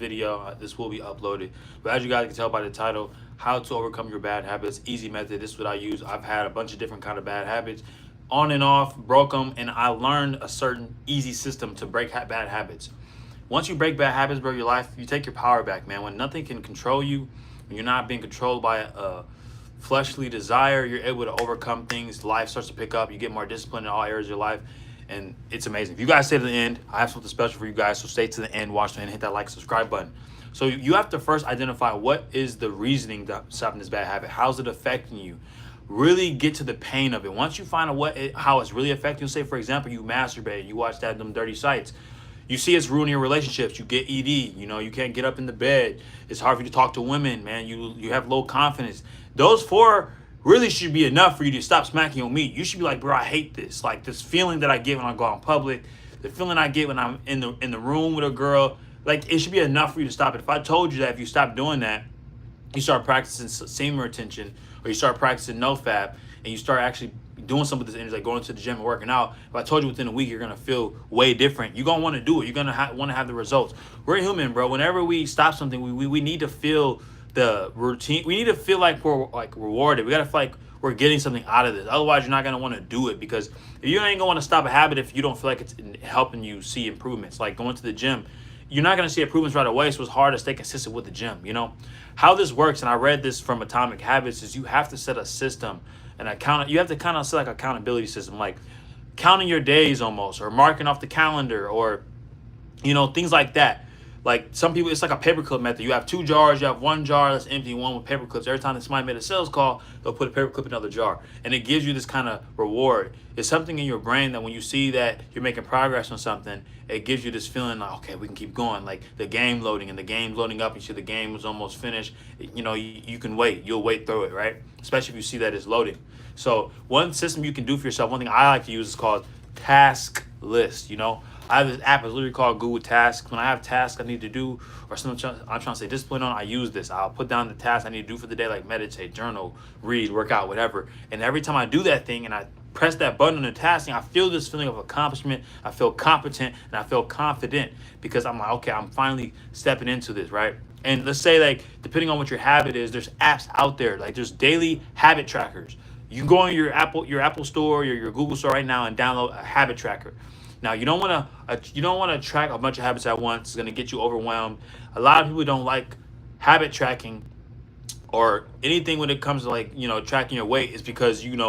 video. This will be uploaded. But as you guys can tell by the title, how to overcome your bad habits, easy method. This is what I use. I've had a bunch of different kind of bad habits, on and off, broke them, and I learned a certain easy system to break bad habits. Once you break bad habits, bro, your life, you take your power back, man. When nothing can control you, when you're not being controlled by a fleshly desire, you're able to overcome things. Life starts to pick up. You get more discipline in all areas of your life, and it's amazing. If you guys stay to the end, I have something special for you guys, so stay to the end, watch the end, hit that like, subscribe button. So you have to first identify what is the reasoning that's stopping this bad habit. How's it affecting you? Really get to the pain of it. Once you find out how it's really affecting you, say, for example, you masturbate, you watch them dirty sites. You see it's ruining your relationships. You get ED. You know, you can't get up in the bed. It's hard for you to talk to women, man. You have low confidence. Those four really should be enough for you to stop smacking on meat. You should be like, bro, I hate this. Like this feeling that I get when I go out in public, the feeling I get when I'm in the room with a girl. Like it should be enough for you to stop it. If I told you that if you stop doing that, you start practicing semen retention, or you start practicing NoFap, and you start actually doing some of this energy, like going to the gym and working out. If I told you within a week you're gonna feel way different, you're gonna want to do it. You're gonna want to have the results. We're human, bro. Whenever we stop something, we need to feel the routine. We need to feel like we're like rewarded. We gotta feel like we're getting something out of this. Otherwise, you're not gonna want to do it, because if you ain't gonna want to stop a habit if you don't feel like it's helping you see improvements. Like going to the gym, you're not going to see improvements right away, so it's hard to stay consistent with the gym. You know how this works, and I read this from Atomic Habits, is you have to set a system and you have to kind of set like an accountability system, like counting your days almost, or marking off the calendar, or things like that. Like some people, it's like a paperclip method. You have 2 jars, you have 1 jar that's empty, one with paper clips. Every time somebody made a sales call, they'll put a paper clip in another jar. And it gives you this kind of reward. It's something in your brain that when you see that you're making progress on something, it gives you this feeling like, okay, we can keep going. Like the game loading, and the game's loading up, you see the game is almost finished. You can wait. You'll wait through it, right? Especially if you see that it's loading. So one system you can do for yourself, one thing I like to use is called Task List. I have this app, it's literally called Google Tasks. When I have tasks I need to do, or something I'm trying to stay disciplined on, I use this. I'll put down the tasks I need to do for the day, like meditate, journal, read, work out, whatever. And every time I do that thing and I press that button on the task, I feel this feeling of accomplishment. I feel competent and I feel confident, because I'm like, okay, I'm finally stepping into this, right? And let's say, like, depending on what your habit is, there's apps out there. Like there's daily habit trackers. You can go on your Apple store or your Google store right now and download a habit tracker. Now you don't want to track a bunch of habits at once. It's going to get you overwhelmed. A lot of people don't like habit tracking or anything when it comes to tracking your weight, is because you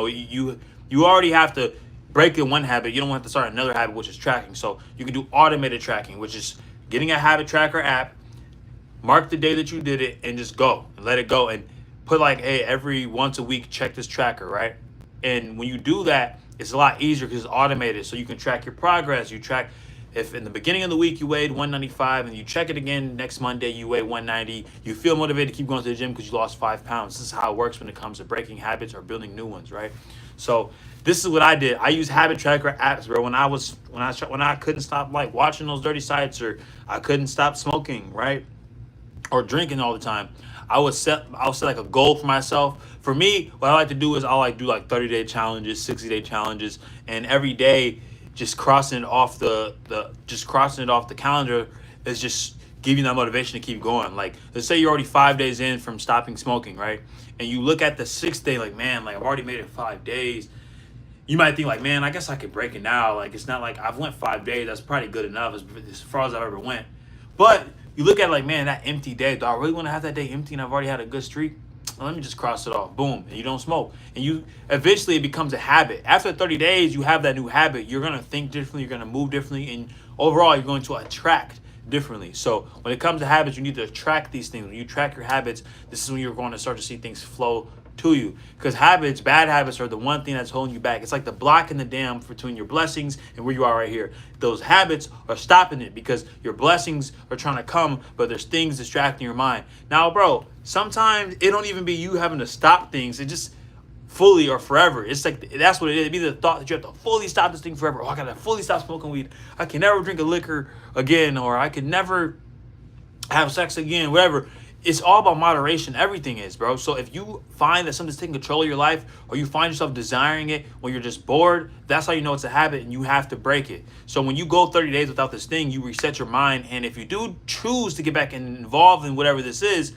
already have to break in one habit. You don't have to start another habit, which is tracking. So you can do automated tracking, which is getting a habit tracker app, mark the day that you did it, and just go and let it go, and put like, hey, every once a week check this tracker, right? And when you do that, it's a lot easier because it's automated, so you can track your progress. You track if in the beginning of the week you weighed 195 and you check it again next Monday, you weigh 190. You feel motivated to keep going to the gym because you lost 5 pounds. This is how it works when it comes to breaking habits or building new ones, right? So this is what I did. I use habit tracker apps, bro. When I couldn't stop like watching those dirty sites, or I couldn't stop smoking, right? Or drinking all the time, I'll set like a goal for myself. For me, what I like to do is I'll do like 30-day challenges, 60-day challenges, and every day just crossing it off the calendar is just giving that motivation to keep going. Like let's say you're already 5 days in from stopping smoking, right? And you look at the 6th day, like, man, like I've already made it 5 days. You might think like, man, I guess I could break it now. Like it's not like I've went 5 days. That's probably good enough as far as I've ever went. But you look at like, man, that empty day, do I really want to have that day empty and I've already had a good streak? Well, let me just cross it off. Boom. And you don't smoke. And you eventually it becomes a habit. After 30 days, you have that new habit. You're going to think differently. You're going to move differently. And overall, you're going to attract differently. So when it comes to habits, you need to track these things. When you track your habits, this is when you're going to start to see things flow to you. Because bad habits are the one thing that's holding you back. It's like the block in the dam between your blessings and where you are right here. Those habits are stopping it because your blessings are trying to come, but there's things distracting your mind. Now, bro, sometimes it don't even be you having to stop things. It just fully or forever. It's like, that's what it is. It'd be the thought that you have to fully stop this thing forever. Oh, I gotta fully stop smoking weed. I can never drink a liquor again, or I can never have sex again, whatever. It's all about moderation. Everything is, bro. So if you find that something's taking control of your life, or you find yourself desiring it when you're just bored, that's how you know it's a habit, and you have to break it. So when you go 30 days without this thing, you reset your mind. And if you do choose to get back involved in whatever this is,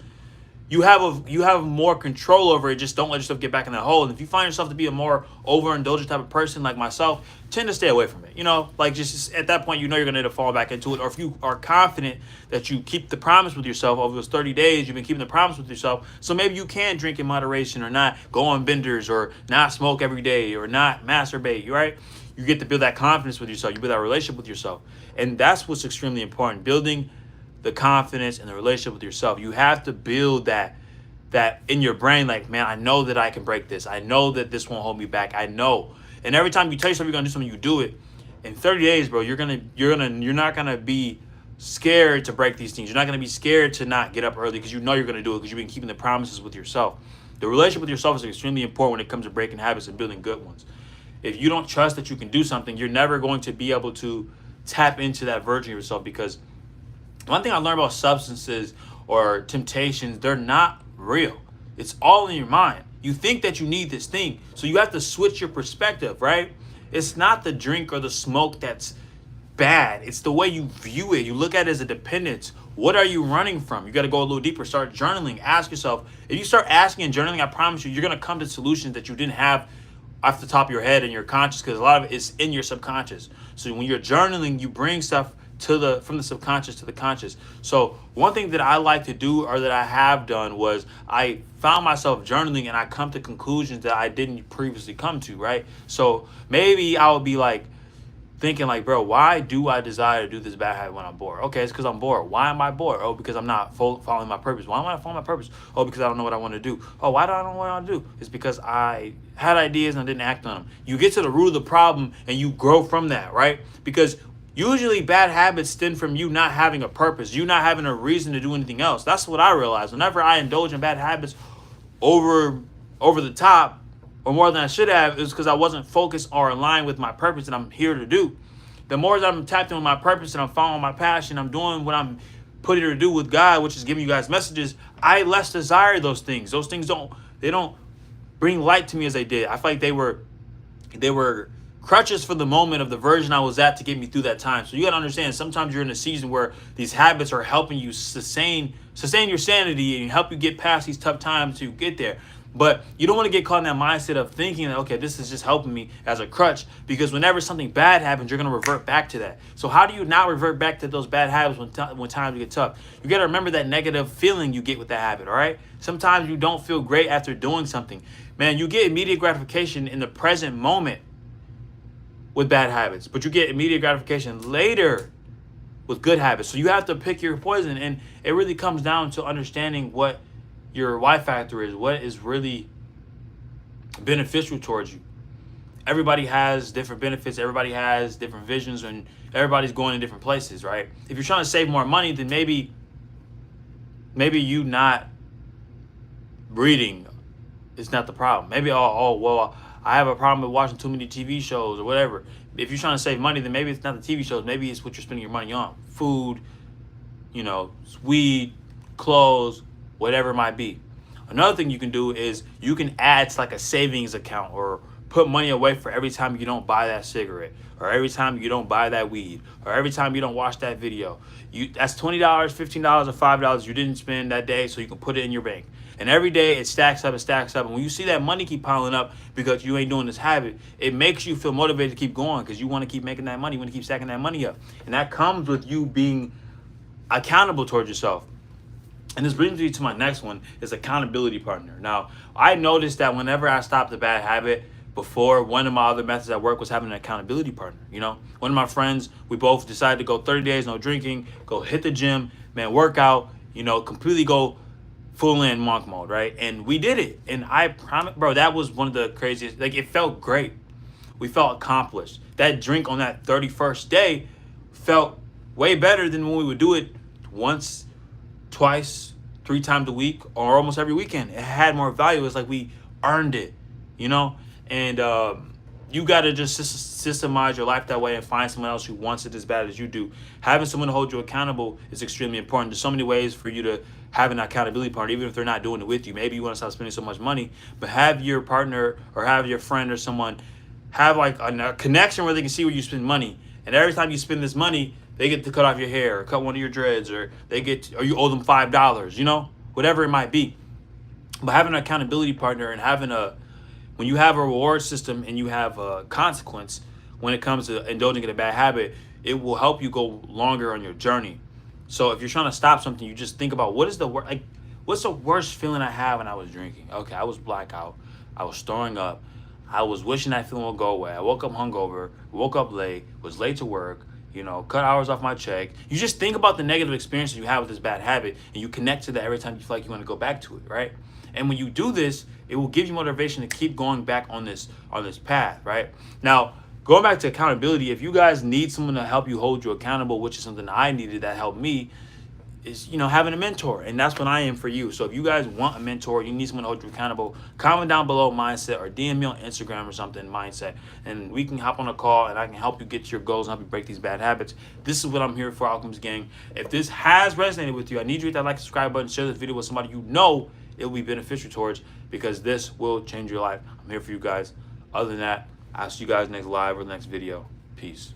you have more control over it. Just don't let yourself get back in that hole. And if you find yourself to be a more overindulgent type of person like myself, tend to stay away from it. Like just at that point, you're gonna need to fall back into it. Or if you are confident that you keep the promise with yourself over those 30 days, you've been keeping the promise with yourself. So maybe you can drink in moderation, or not go on benders, or not smoke every day, or not masturbate. Right? You get to build that confidence with yourself. You build that relationship with yourself, and that's what's extremely important. Building the confidence and the relationship with yourself. You have to build that in your brain, like, man, I know that I can break this. I know that this won't hold me back. I know. And every time you tell yourself you're gonna do something, you do it. In 30 days, bro, you're not gonna be scared to break these things. You're not gonna be scared to not get up early, because you know you're gonna do it, because you've been keeping the promises with yourself. The relationship with yourself is extremely important when it comes to breaking habits and building good ones. If you don't trust that you can do something, you're never going to be able to tap into that version of yourself. Because one thing I learned about substances or temptations, they're not real. It's all in your mind. You think that you need this thing, so you have to switch your perspective, right? It's not the drink or the smoke that's bad. It's the way you view it. You look at it as a dependence. What are you running from? You got to go a little deeper. Start journaling. Ask yourself. If you start asking and journaling, I promise you, you're going to come to solutions that you didn't have off the top of your head and your conscious, because a lot of it is in your subconscious. So when you're journaling, you bring stuff from the subconscious to the conscious. So one thing that I like to do, or that I have done, was I found myself journaling, and I come to conclusions that I didn't previously come to, right? So maybe I would be like thinking like, bro, why do I desire to do this bad habit when I'm bored? Okay, it's because I'm bored. Why am I bored? Oh, because I'm not following my purpose. Why am I not following my purpose? Oh, because I don't know what I want to do. Oh, why do I don't know what I want to do? It's because I had ideas and I didn't act on them. You get to the root of the problem, and you grow from that, right? Because usually bad habits stem from you not having a purpose, you not having a reason to do anything else. That's what I realized. Whenever I indulge in bad habits over the top, or more than I should have, is because I wasn't focused or aligned with my purpose that I'm here to do. The more that I'm tapped in with my purpose and I'm following my passion, I'm doing what I'm put here to do with God, which is giving you guys messages, I less desire those things. Those things don't bring light to me as they did. I feel like they were crutches for the moment of the version I was at to get me through that time. So you got to understand, sometimes you're in a season where these habits are helping you sustain your sanity and help you get past these tough times to get there. But you don't want to get caught in that mindset of thinking that, okay, this is just helping me as a crutch, because whenever something bad happens, you're going to revert back to that. So how do you not revert back to those bad habits when times get tough? You got to remember that negative feeling you get with that habit, all right? Sometimes you don't feel great after doing something. Man, you get immediate gratification in the present moment with bad habits, but you get immediate gratification later with good habits. So you have to pick your poison, and it really comes down to understanding what your Y factor is, what is really beneficial towards you. Everybody has different benefits, everybody has different visions, and everybody's going in different places, right? If you're trying to save more money, then maybe you not reading is not the problem. Maybe, well, I have a problem with watching too many TV shows or whatever. If you're trying to save money, then maybe it's not the TV shows. Maybe it's what you're spending your money on. Food, weed, clothes, whatever it might be. Another thing you can do is you can add to like a savings account, or put money away for every time you don't buy that cigarette, or every time you don't buy that weed, or every time you don't watch that video. That's $20, $15, or $5 you didn't spend that day, so you can put it in your bank. And every day it stacks up and stacks up. And when you see that money keep piling up because you ain't doing this habit, it makes you feel motivated to keep going, because you want to keep making that money, you want to keep stacking that money up. And that comes with you being accountable towards yourself. And this brings me to my next one, is accountability partner. Now, I noticed that whenever I stopped a bad habit before, one of my other methods at work was having an accountability partner. One of my friends, we both decided to go 30 days, no drinking, go hit the gym, man, work out, completely go full in monk mode, right? And we did it. And I promise, bro, that was one of the craziest. Like, it felt great. We felt accomplished. That drink on that 31st day felt way better than when we would do it once, twice, 3 times a week, or almost every weekend. It had more value. It's like we earned it, And you got to just systemize your life that way and find someone else who wants it as bad as you do. Having someone to hold you accountable is extremely important. There's so many ways for you to have an accountability partner, even if they're not doing it with you. Maybe you want to stop spending so much money, but have your partner or have your friend or someone have like a connection where they can see where you spend money. And every time you spend this money, they get to cut off your hair or cut one of your dreads, or or you owe them $5, you know, whatever it might be. But having an accountability partner and when you have a reward system and you have a consequence when it comes to indulging in a bad habit, it will help you go longer on your journey. So if you're trying to stop something, you just think about what's the worst feeling I had when I was drinking? Okay, I was blackout. I was throwing up. I was wishing that feeling would go away. I woke up hungover, woke up late, was late to work, cut hours off my check. You just think about the negative experiences you have with this bad habit, and you connect to that every time you feel like you want to go back to it, right? And when you do this, it will give you motivation to keep going back on this path, right? Now, going back to accountability, if you guys need someone to help you hold you accountable, which is something I needed that helped me, is having a mentor, and that's what I am for you. So if you guys want a mentor, you need someone to hold you accountable, comment down below Mindset or DM me on Instagram or something, Mindset, and we can hop on a call and I can help you get to your goals and help you break these bad habits. This is what I'm here for, Outcomes Gang. If this has resonated with you, I need you to hit that like, subscribe button, share this video with somebody it will be beneficial towards, because this will change your life. I'm here for you guys. Other than that, I'll see you guys next live or the next video. Peace.